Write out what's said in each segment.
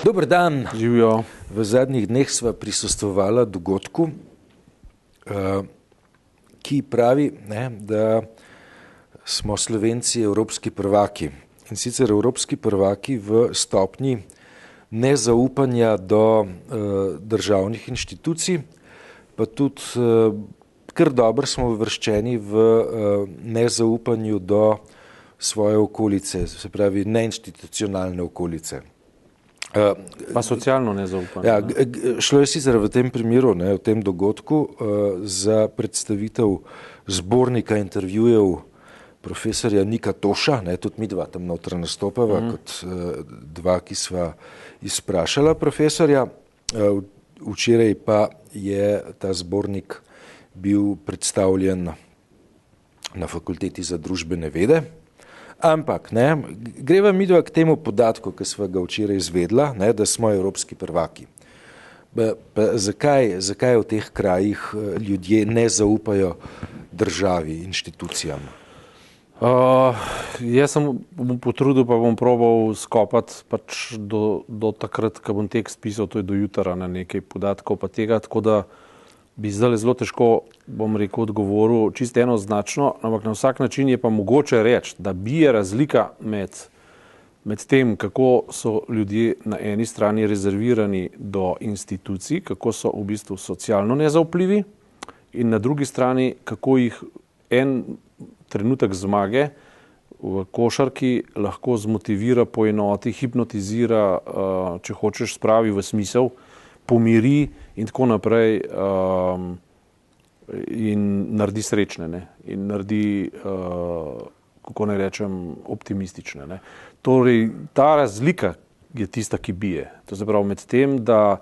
Dober dan. Živijo. V zadnjih dneh sva prisostvovala dogodku, ki pravi, da smo Slovenci evropski prvaki. In sicer evropski prvaki v stopnji nezaupanja do državnih inštitucij, pa tudi kar dobro smo uvrščeni v nezaupanju do svoje okolice, se pravi neinstitucionalne okolice. Pa socialno nezaupanje. Ja, šlo je sicer v tem primeru, v tem dogodku, za predstavitev zbornika intervjujev profesorja Nika Toša, tudi mi dva tam noter nastopava, kot dva, ki sva izprašala profesorja. Včeraj pa je ta zbornik bil predstavljen na Fakulteti za družbene vede. Ampak, greva midva k temu podatku, ki sva ga včeraj izvedla, da smo evropski prvaki. Pa zakaj v teh krajih ljudje ne zaupajo državi, inštitucijam? Jaz sem potrudil, pa bom probal skopati do takrat, ko bom tekst pisal, to je do jutra, na nekaj podatkov pa tega, tako da bi zdaj zelo težko, bom rekel, odgovoril čisto enoznačno, ampak na vsak način je pa mogoče reči, da bije razlika med tem, kako so ljudje na eni strani rezervirani do institucij, kako so v bistvu socialno nezaupljivi, in na drugi strani, kako jih en trenutek zmage v košarki lahko zmotivira, poenoti, hipnotizira, če hočeš, spravi v smisel, pomiri in tako naprej, in naredi srečne, in naredi, kako naj rečem, optimistične. Torej, ta razlika je tista, ki bije. To se pravi med tem, da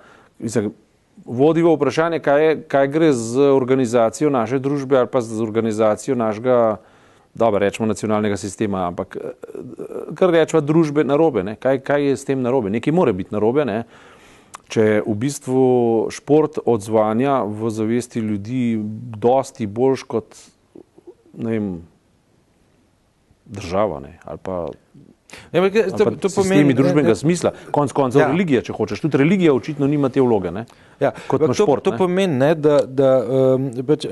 vodi v vprašanje, kaj gre z organizacijo naše družbe ali pa z organizacijo našega, dobro, rečemo nacionalnega sistema, ampak kar rečeva družbe narobe, kaj je s tem narobe? Nekaj mora biti narobe, če v bistvu šport odzvanja v zavesti ljudi dosti boljš kot, ne vem, država, ali pa sistemi družbenega smisla. Konec koncev religija, če hočeš. Tudi religija očitno nima te vloge, kot ima šport. To pomeni, da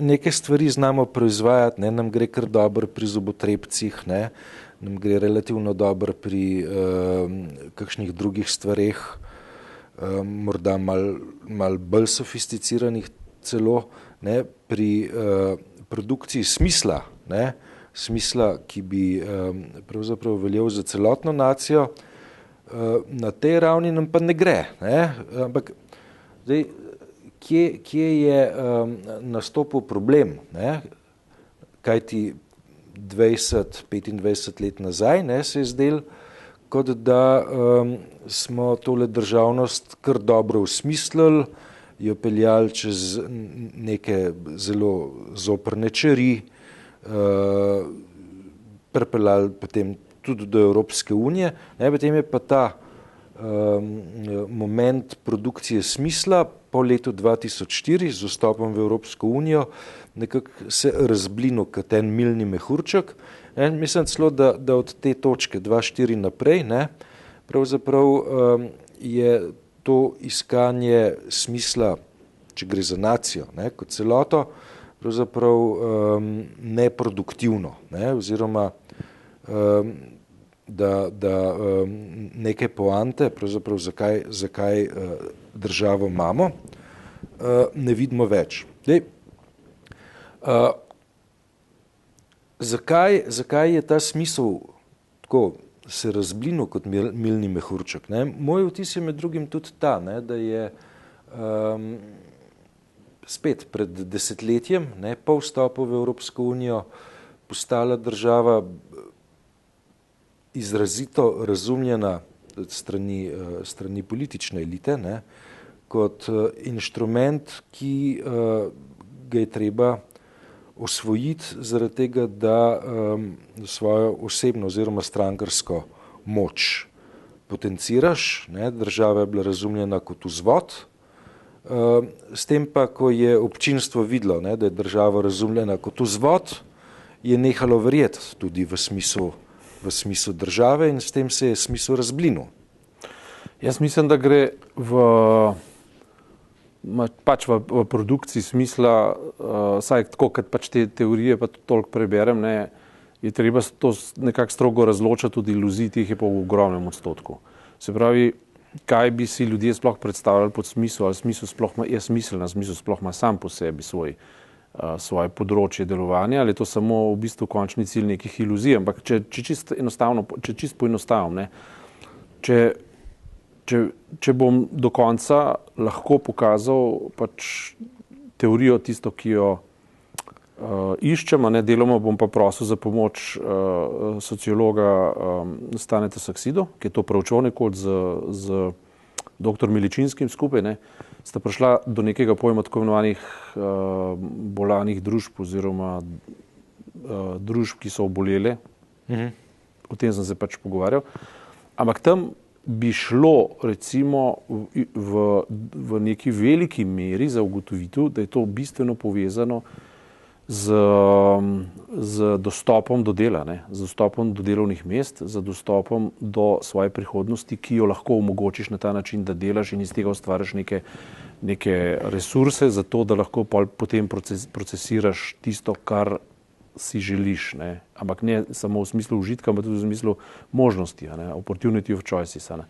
neke stvari znamo proizvajati, nam gre kar dobro pri zobotrebcih, nam gre relativno dobro pri kakšnih drugih stvareh, morda malo bolj sofisticiranih celo, pri produkciji smisla, ki bi pravzaprav veljal za celotno nacijo, na tej ravni nam pa ne gre. Ampak zdaj, kje je nastopil problem? Kajti 20-25 let nazaj se je zdelo, kot da smo tole državnost kar dobro usmislili, jo peljali čez neke zelo zoprne čeri, pripeljali potem tudi do Evropske unije, potem je pa ta moment produkcije smisla po letu 2004 z vstopom v Evropsko unijo nekako se razblinil kot en milni mehurček. Mislim celo, da od te točke 2-4 naprej, pravzaprav je to iskanje smisla, če gre za nacijo, kot celoto, pravzaprav neproduktivno, oziroma da neke poante, pravzaprav zakaj državo imamo, ne vidimo več. Zakaj je ta smisel tako se razblinil kot milni mehurček? Moj vtis je med drugim tudi ta, da je spet pred desetletjem, po vstopu v Evropsko unijo, postala država izrazito razumljena strani politične elite, kot inštrument, ki ga je treba osvojiti zaradi tega, da svojo osebno oziroma strankarsko moč potenciraš. Država je bila razumljena kot vzvod, s tem pa, ko je občinstvo videlo, da je država razumljena kot vzvod, je nehalo verjeti tudi v smislu države in s tem se je smisel razblinil. Jaz mislim, da gre v produkciji smisla, saj tako, kad pač te teorije pa toliko preberem, ne, je treba to nekako strogo razločati od iluzij, teh je pa v ogromnem odstotku. Se pravi, kaj bi si ljudje sploh predstavljali pod smisel, ali smisel sploh je smiselna, smisel sploh ima sam po sebi svoje področje delovanja, ali je to samo v bistvu končni cilj nekih iluzij, ampak če čisto poenostavim, ne, če bom do konca lahko pokazal pač teorijo tisto, ki jo iščem, ne, deloma bom pa prosil za pomoč sociologa Staneta Saksido, ki je to preučeval nekoč z dr. Miličinskim skupaj, ne, sta prišla do nekega pojma tako imenovanih bolanih družb oziroma družb, ki so obolele. O tem sem se pač pogovarjal. Ampak tam bi šlo recimo v neki veliki meri za ugotovitev, da je to bistveno povezano z dostopom do dela, ne? Z dostopom do delovnih mest, z dostopom do svoje prihodnosti, ki jo lahko omogočiš na ta način, da delaš in iz tega ustvariš neke resurse za to, da lahko potem procesiraš tisto, kar si želiš, ne? Ampak ne samo v smislu užitka, ampak tudi v smislu možnosti, ne? Opportunity of choices. Ne?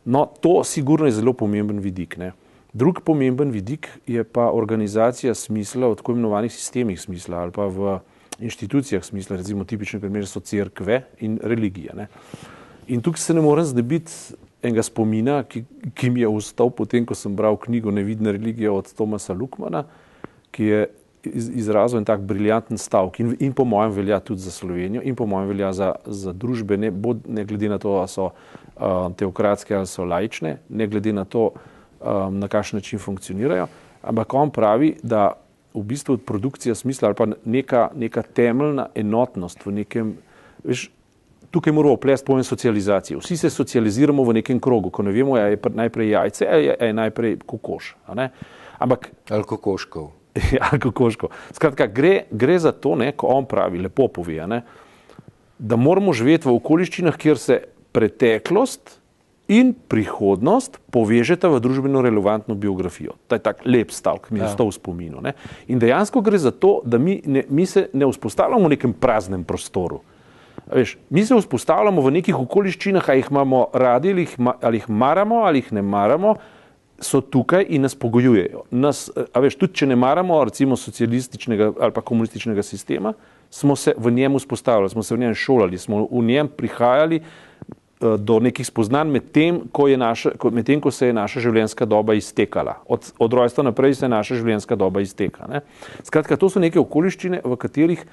No, to sigurno je zelo pomemben vidik, ne? Drug pomemben vidik je pa organizacija smisla v tako imenovanih sistemih smisla ali pa v inštitucijah smisla, recimo tipični primer so cerkve in religije, ne? In tukaj se ne morem znebiti enega spomina, ki mi je ostal potem, ko sem bral knjigo Nevidna religija od Thomasa Lookmana, ki je izrazil en tak briljanten stavek in po mojem velja tudi za Slovenijo in po mojem velja za družbe, ne glede na to, ali so teokratske ali so laične, ne glede na to, na kakšen način funkcionirajo, ampak on pravi, da v bistvu produkcija smisla ali pa neka temeljna enotnost v nekem, veš, tukaj moramo plesti pojem socializacije. Vsi se socializiramo v nekem krogu, ko ne vemo, je najprej jajce, je najprej kokoš, a ne? Ampak ali kokoškov. Ali kokoškov. Skratka, gre za to, ne, ko on pravi, lepo pove, ne, da moramo živeti v okoliščinah, kjer se preteklost in prihodnost povežeta v družbeno relevantno biografijo. To je tak lep stavek, mi je ostal v spominu. Ne? In dejansko gre za to, da mi se ne vzpostavljamo v nekem praznem prostoru. Veš, mi se vzpostavljamo v nekih okoliščinah, ali jih imamo radi, ali jih maramo, ali jih ne maramo, so tukaj in nas pogojujejo. Tudi če ne maramo recimo socialističnega ali pa komunističnega sistema, smo se v njem vzpostavljali, smo se v njem šolali, smo v njem prihajali do nekih spoznanj medtem, ko se je naša življenjska doba iztekala. Od rojstva naprej se naša življenjska doba izteka. Ne? Skratka, to so neke okoliščine, v katerih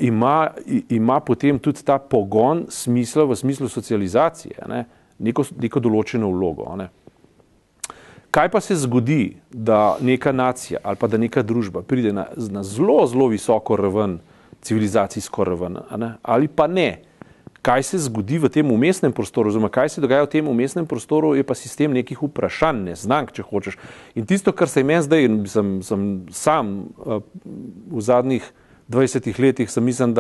ima potem tudi ta pogon smisla v smislu socializacije, ne? Neko določeno vlogo. Ne? Kaj pa se zgodi, da neka nacija ali pa da neka družba pride na zelo, zelo visoko raven, civilizacijsko raven, ali pa ne? Kaj se zgodi v tem umestnem prostoru, oziroma kaj se dogaja v tem umestnem prostoru, je pa sistem nekih vprašanj, neznank, če hočeš. In tisto, kar se je meni zdaj, sem sam v zadnjih 20 letih, sem mislim,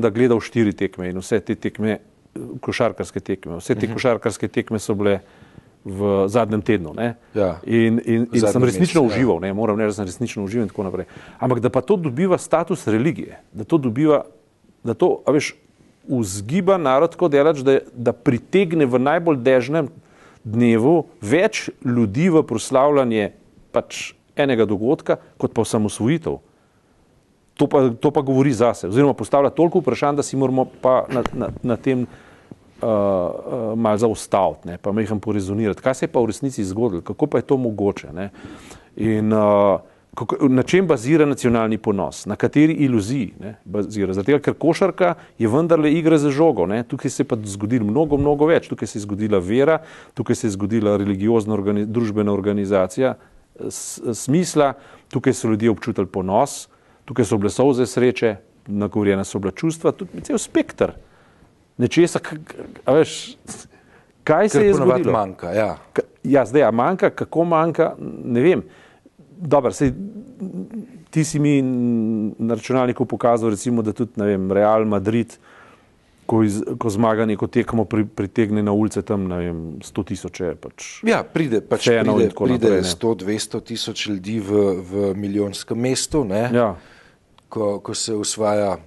da gledal 4 tekme in vse te tekme, košarkarske tekme. Vse te košarkarske tekme so bile v zadnjem tednu. Ne? Ja. In sem resnično užival, ne? Moram reči, da sem resnično užival in tako naprej. Ampak da pa to dobiva status religije, da to, a veš, vzgiba narod, tako delač, da pritegne v najbolj dežnem dnevu več ljudi v proslavljanje pač enega dogodka, kot pa osamosvojitev. To pa govori zase, oziroma postavlja toliko vprašanj, da si moramo pa na tem malo zaustaviti, ne, pa malo porezonirati. Kaj se je pa v resnici zgodilo? Kako pa je to mogoče? Ne? In na čem bazira nacionalni ponos? Na kateri iluziji bazira? Zato, ker košarka je vendarle igra za žogo. Ne? Tukaj se je pa zgodilo mnogo več. Tukaj se je zgodila vera, tukaj se je zgodila religiozna družbena organizacija smisla, tukaj so ljudje občutili ponos, tukaj so bile solze sreče, nagovorjena so bila čustva, tudi cel spekter nečesa, a veš, kaj se je zgodilo? Ker manjka, ja. Ja, zdaj, manjka, kako manjka, ne vem. Dobar, ti si mi na računalniku pokazal, recimo, da tudi, ne vem, Real Madrid ko zmaga neko tekmo, pritegne na ulice tam, ne vem, 100 000 pač. Ja, pride naprej, 100-200 tisoč ljudi v milijonskem mestu, ne? Ja. Ko se osvaja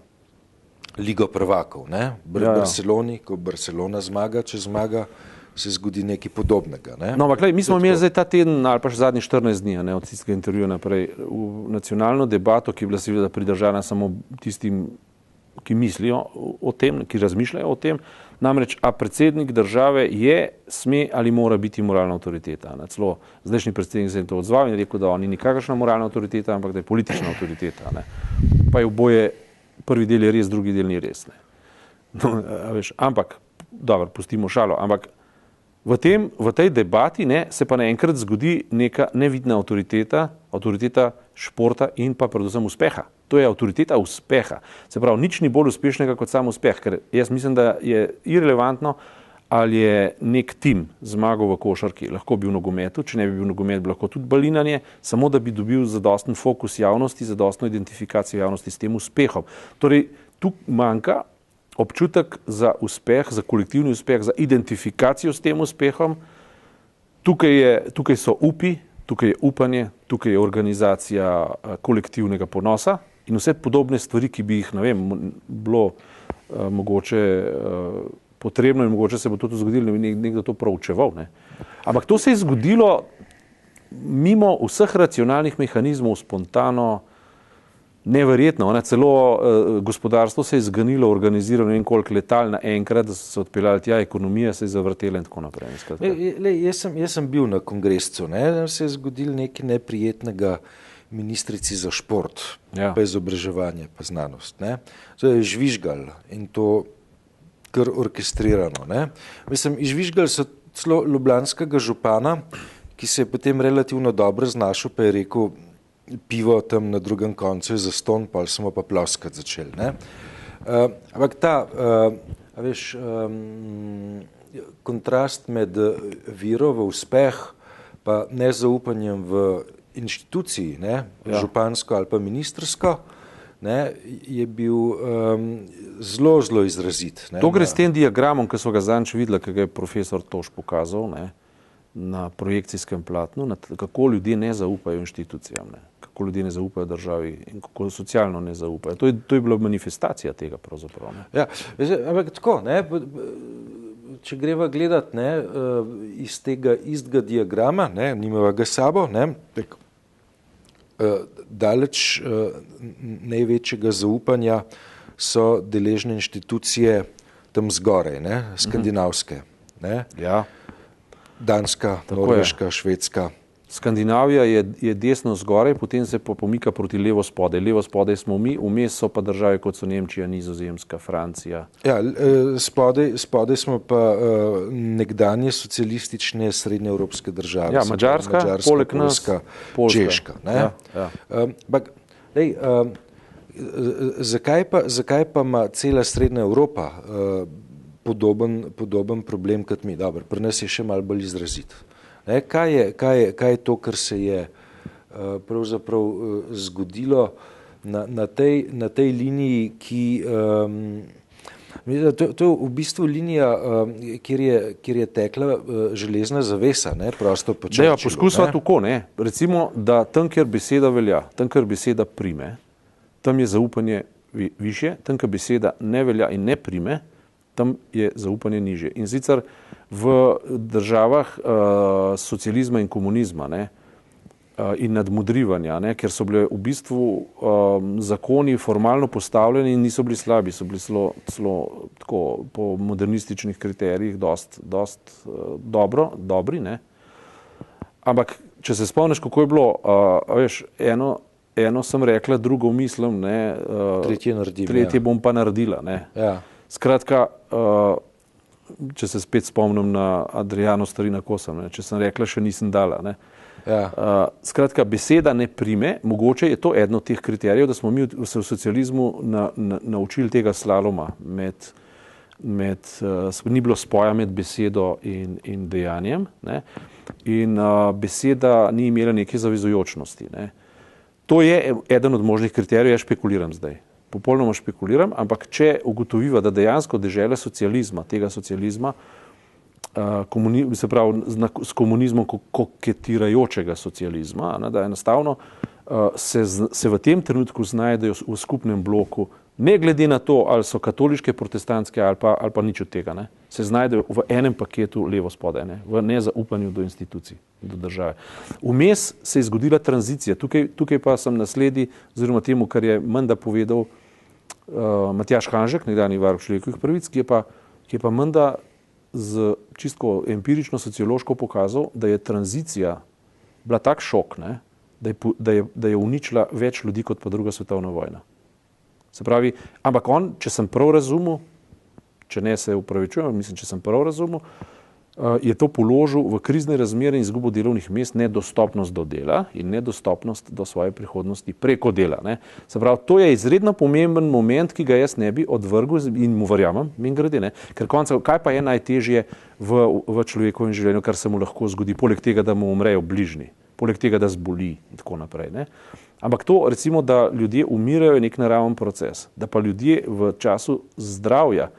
Ligo prvakov, ne? Barceloni, ko Barcelona zmaga, če zmaga, se zgodi nekaj podobnega. Ne? No, ampak mi smo imeli zdaj ta teden ali pa še zadnjih 14 dni, ne, od tistega intervjuja naprej, v nacionalno debato, ki je bila seveda pridržana samo tistim, ki mislijo o tem, ki razmišljajo o tem, namreč, a predsednik države sme ali mora biti moralna avtoriteta. Ne? Celo zdajšnji predsednik se je to odzval in rekel, da on ni nikakršna moralna avtoriteta, ampak da je politična avtoriteta. Ne? Pa je oboje, prvi del je res, drugi del ni res. Ne? No, veš, ampak, dobro, pustimo šalo, ampak v tej debati, ne, se pa naenkrat zgodi neka nevidna avtoriteta športa in pa predvsem uspeha. To je avtoriteta uspeha. Se pravi, nič ni bolj uspešnega kot sam uspeh, ker jaz mislim, da je irelevantno, ali je nek tim zmagal v košarki, lahko bi v nogometu, če ne bi bil nogomet, bi lahko tudi balinanje, samo da bi dobil zadosten fokus javnosti, zadostno identifikacijo javnosti s tem uspehom. Torej, tu manjka občutek za uspeh, za kolektivni uspeh, za identifikacijo s tem uspehom. Tukaj so upi, tukaj je upanje, tukaj je organizacija kolektivnega ponosa in vse podobne stvari, ki bi jih, ne vem, bilo mogoče potrebno in mogoče se bo to zgodilo, ne bi nekdo to proučeval. Ne. Ampak to se je zgodilo mimo vseh racionalnih mehanizmov, spontano, neverjetno, celo gospodarstvo se je zganilo, organiziralo ne vem koliko letal naenkrat, da so se odpeljali tja, ekonomija se je zavrtela in tako naprej. Jaz sem bil na kongrescu, se je zgodilo nekaj neprijetnega ministrici za šport, pa izobraževanje, pa znanost. To je žvižgal in to kar orkestrirano. Mislim, izžvižgali so celo ljubljanskega župana, ki se je potem relativno dobro znašel, pa je rekel, pivo tam na drugem koncu je zastonj, pa smo pa ploskati začeli. Ampak ta, kontrast med vero v uspeh pa nezaupanjem v inštituciji, župansko ali pa ministrsko, je bil zelo, zelo izrazit. To gre s tem diagramom, ki so ga zadnjič videla, ki ga je profesor Toš pokazal, na projekcijskem platnu, kako ljudje ne zaupajo inštitucijam, kako ljudje ne zaupajo državi in kako socialno ne zaupajo. To je bila manifestacija tega pravzaprav. Ja, ampak tako, če greva gledati iz tega istega diagrama, nimava ga sabo, daleč največjega zaupanja so deležne inštitucije tam zgoraj, skandinavske. Ja. Danska, Norveška, Švedska. Skandinavija je desno zgoraj, potem se pomika proti levo spodaj. Levo spodaj smo mi, vmes so pa države, kot so Nemčija, Nizozemska, Francija. Ja, spodaj smo pa nekdanje socialistične srednjeevropske države. Ja, Mađarska, poleg nas, Poljska. Češka. Zakaj pa ima cela srednja Evropa podoben problem kot mi? Dobro, pri nas je še malo bolj izrazit. Kaj je to, kar se je pravzaprav zgodilo na tej liniji, ki to je v bistvu linija, kjer je tekla železna zavesa, prosto po Churchillu. Da, poskusva tako, recimo, da tam, kjer beseda velja, tam, kjer beseda prime, tam je zaupanje više, tam, kjer beseda ne velja in ne prime, tam je zaupanje nižje. In sicer v državah socializma in komunizma in nadmudrivanja, ker so bile v bistvu zakoni formalno postavljeni in niso bili slabi, so bili celo tako po modernističnih kriterijih dost dobri. Ampak, če se spomniš, kako je bilo, veš, eno sem rekla, drugo mislim, tretje bom pa naredila. Ja. Skratka, če se spet spomnim na Adriano Starina Kosam, če sem rekla, še nisem dala. Ja. Skratka, beseda ne prime, mogoče je to eden od teh kriterijev, da smo mi se v socializmu naučili tega slaloma ni bilo spoja med besedo in dejanjem, in beseda ni imela neke zavezujočnosti. To je eden od možnih kriterijev, jaz špekuliram zdaj. popolnoma špekuliram, ampak če ugotoviva, da dejansko dežele socializma, tega socializma, se pravi s komunizmom koketirajočega socializma, da enostavno se v tem trenutku znajdejo v skupnem bloku, ne glede na to, ali so katoliške, protestantske ali pa nič od tega, ne, se znajdejo v enem paketu levo spodaj, ne, v nezaupanju do institucij, do države. Vmes se je zgodila tranzicija, tukaj pa sem nasledi oziroma temu, kar je menda povedal Matjaž Hanžek, nekdanji varuh človekovih pravic, ki je pa menda z čisto empirično sociološko pokazal, da je tranzicija bila tak šok, ne, da je uničila več ljudi kot pa druga svetovna vojna. Se pravi, ampak on, če sem prav razumel, če ne se upravičujem, mislim, če sem prav razumel, je to položil v krizne razmere in izgubo delovnih mest, nedostopnost do dela in nedostopnost do svoje prihodnosti preko dela. Ne. Se pravi, to je izredno pomemben moment, ki ga jaz ne bi odvrgel in mu verjamem, mimogrede, ne. Ker konca, kaj pa je najtežje v človekovem življenju, kar se mu lahko zgodi, poleg tega, da mu umrejo bližnji, poleg tega, da zboli in tako naprej. Ne. Ampak to, recimo, da ljudje umirajo, je nek naraven proces, da pa ljudje v času zdravja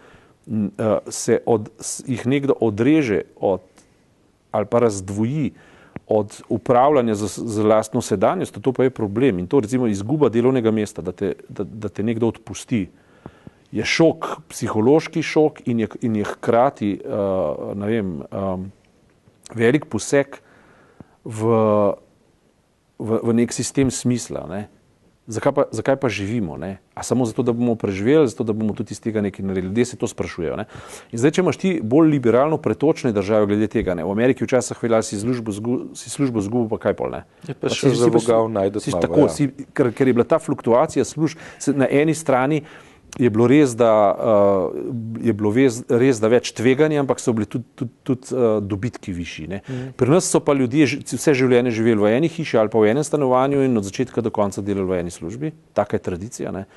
jih nekdo odreže ali pa razdvoji od upravljanja z lastno sedanjostjo, to pa je problem. In to recimo izguba delovnega mesta, da te nekdo odpusti, je šok, psihološki šok in je hkrati, ne vem, velik poseg v nek sistem smisla. Ne. Zakaj pa živimo? Ne? A samo zato, da bomo preživeli, zato, da bomo tudi iz tega nekaj naredili? Ljudje se to sprašujejo. Ne? In zdaj, če imaš ti bolj liberalno pretočne države glede tega, ne? V Ameriki včasih velja si službo zgubil, pa kaj pol, ne? Je pa še za Boga najdoti malo. Tako, ja. Ker je bila ta fluktuacija služb, na eni strani je bilo res, da več tveganja, ampak so bili tudi dobitki višji. Ne? Pri nas so pa ljudje vse življenje živeli v eni hiši ali pa v enem stanovanju in od začetka do konca delali v eni službi. Taka je tradicija. Ne?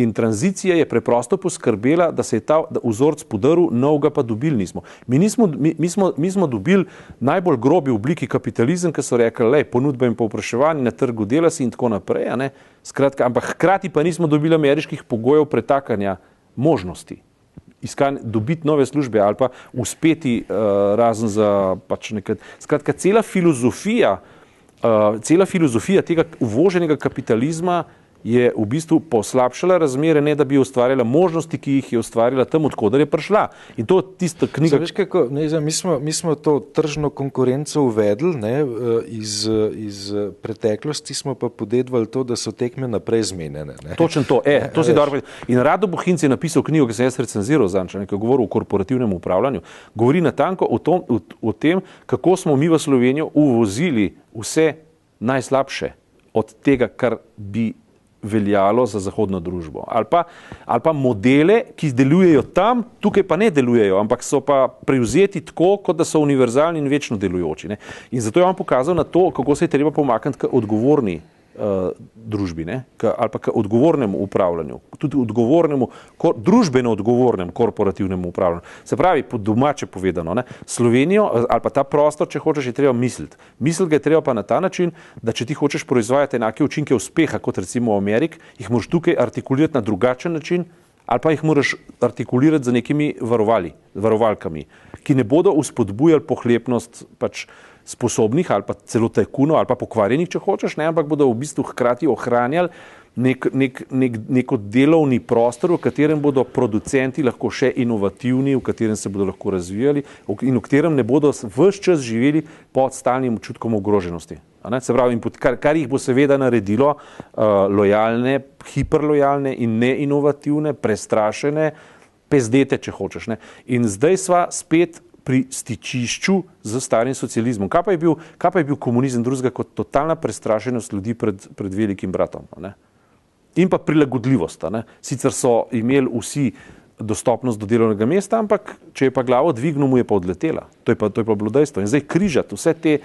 In tranzicija je preprosto poskrbela, da se je ta vzorc podaril, novega pa dobili nismo. Mi smo dobili najbolj grobi obliki kapitalizem, ki so rekli, ponudba in povpraševanje na trgu dela si in tako naprej. Ne? Skratka, ampak hkrati pa nismo dobili ameriških pogojev pretakanja možnosti. Dobiti nove službe ali pa uspeti razen za pač nekaj. Skratka, cela filozofija tega uvoženega kapitalizma je v bistvu poslabšala razmere, ne da bi ustvarjala možnosti, ki jih je ustvarjala tam, odkoder je prišla. In to tista knjiga... Veš kako, mi smo to tržno konkurenco uvedli, ne, iz preteklosti smo pa podedvali to, da so tekme naprej zmenjene. Ne. Točno to, to si dobro. In Rado Bohinc je napisal knjigo, ki sem jaz recenziral zanj, ki je govoril o korporativnem upravljanju. Govori natanko o tem, kako smo mi v Slovenijo uvozili vse najslabše od tega, kar bi veljalo za zahodno družbo. Ali pa modele, ki delujejo tam, tukaj pa ne delujejo, ampak so pa prevzeti tako, kot da so univerzalni in večno delujoči. Ne? In zato je on pokazal na to, kako se je treba pomakniti k odgovorni družbi, ne? Ali pa k odgovornemu upravljanju, tudi družbeno odgovornemu korporativnemu upravljanju. Se pravi, po domače povedano, ne? Slovenijo ali pa ta prostor, če hočeš, je treba misliti. Misliti ga je treba pa na ta način, da če ti hočeš proizvajati enake učinke uspeha, kot recimo v Ameriki, jih moraš tukaj artikulirati na drugačen način, ali pa jih moraš artikulirati z nekimi varovalkami, ki ne bodo uspodbujali pohlepnost pač sposobnih ali pa celo tajkunov ali pa pokvarjenih, če hočeš, ne, ampak bodo v bistvu hkrati ohranjali neko delovni prostor, v katerem bodo producenti lahko še inovativni, v katerem se bodo lahko razvijali in v katerem ne bodo ves čas živeli pod stalnim občutkom ogroženosti. Se pravi, kar jih bo seveda naredilo lojalne, hiperlojalne in neinovativne, prestrašene, pezdete, če hočeš. Ne. In zdaj sva spet pri stičišču z starim socializmom. Kaj pa je bil komunizem drugega kot totalna prestrašenost ljudi pred velikim bratom? Ne? In pa prilagodljivost. Ne? Sicer so imeli vsi dostopnost do delovnega mesta, ampak če je pa glavo dvignil, mu je pa odletela. To je pa bilo dejstvo. In zdaj križati vse te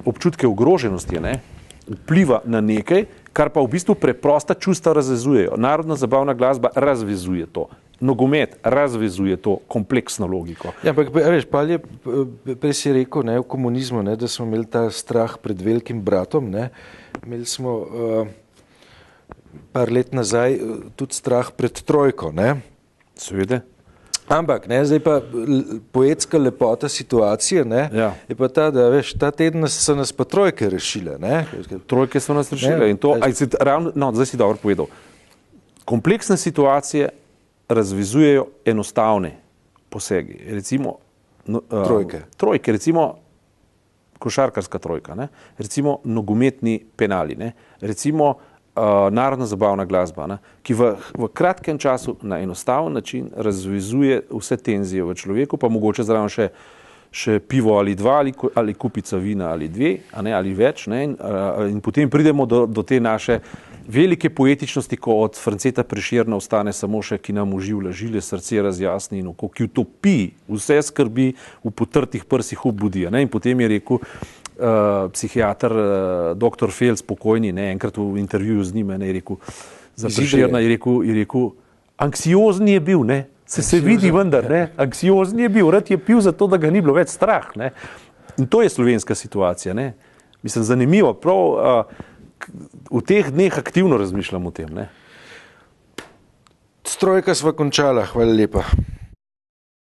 občutke ogroženosti, ne, vpliva na nekaj, kar pa v bistvu preprosta čustva razvezujejo. Narodna zabavna glasba razvezuje to. Nogomet razvezuje to kompleksno logiko. Ja, ampak veš, prej si rekel, ne, v komunizmu, ne, da smo imeli ta strah pred velikim bratom, ne, imeli smo par let nazaj tudi strah pred trojko, ne? Seveda. Ampak, ne, zdaj pa poetska lepota situacije, ne, je pa ta, da veš, ta teden so nas pa trojke rešile, ne? Trojke so nas rešile in to, zdaj si dobro povedal. Kompleksne situacije razvizujejo enostavne posegi. Recimo trojke, recimo košarkarska trojka, ne? Recimo nogometni penali, ne? Recimo narodna zabavna glasba, ne? Ki v kratkem času na enostaven način razvizuje vse tenzije v človeku, pa mogoče zraven še pivo ali dva ali kupica vina ali dve, a ne, ali več, ne? In potem pridemo do te naše velike poetičnosti, ko od Franceta Prešerna ostane samo še, ki nam oživlja žile, srce razjasni in oko, ki utopiji vse skrbi v potrtih prsih obudi. In potem je rekel psihiater dr. Fels, pokojni, ne, enkrat v intervjuju z njim, ne, je rekel, za Prešerna je rekel, anksiozen je bil, ne, se vidi vendar, ne, anksiozen je bil, rad je pil zato, da ga ni bilo več strah, ne. In to je slovenska situacija, ne. Mislim, zanimivo, prav v teh dneh aktivno razmišljam o tem, ne. S trojka sva končala, hvala lepa.